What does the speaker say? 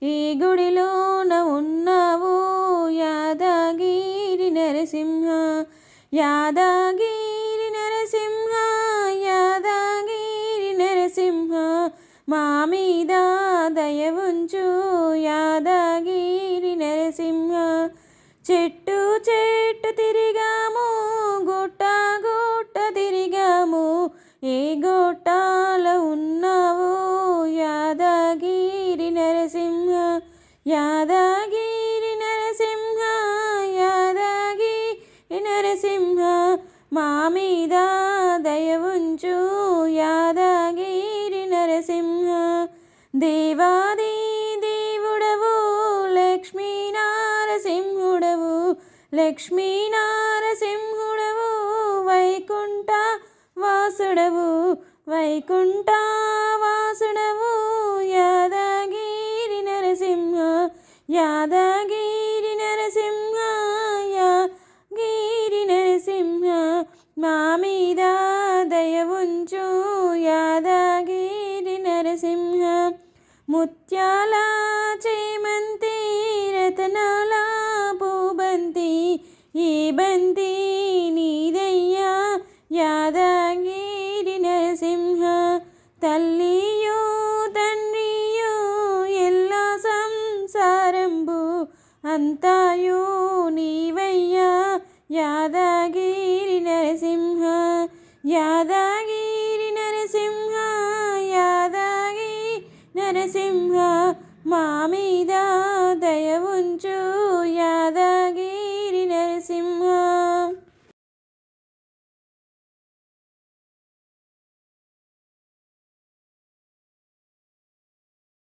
ఈ గుడిలోన ఉన్నావు యాదగిరి నరసింహ, యాదగిరి నరసింహ, యాదగిరి నరసింహ, మా మీద దయ ఉంచు యాదగిరి నరసింహ. చెట్టు చెట్టు తిరిగాము, గుట్ట గుట్ట తిరిగాము, ఏ గోటాల ఉన్నావు యాదగిరి నరసింహ, యాదగిరి నరసింహ, యాదగిరి నరసింహ, మా మీద దయ ఉంచు యాదగిరి నరసింహ. దేవాది దేవుడవు లక్ష్మీ నారసింహుడవు, లక్ష్మీ నారసింహుడవు, వైకుంఠ వాసుడవు, వైకుంఠ వాసుడవు, యాదగిరి నరసింహ, యాదగిరి నరసింహ, యాదగిరి నరసింహ, మా మీద దయ ఉంచు యాదగిరి నరసింహ. ముత్యాల చేమంతి రతనాల పూబంతి, ఈ బంతి నీదయ్యా యాదగిరి నరసింహ. తల్లియో తండ్రియో ఎల్ల సంసారంబు అంతాయో నీవయ్యా యాదగిరి నరసింహ, యాదగిరి నరసింహ, యాదగిరి నరసింహ, మా మీద దయ ఉంచు యాదగిరి నరసింహ.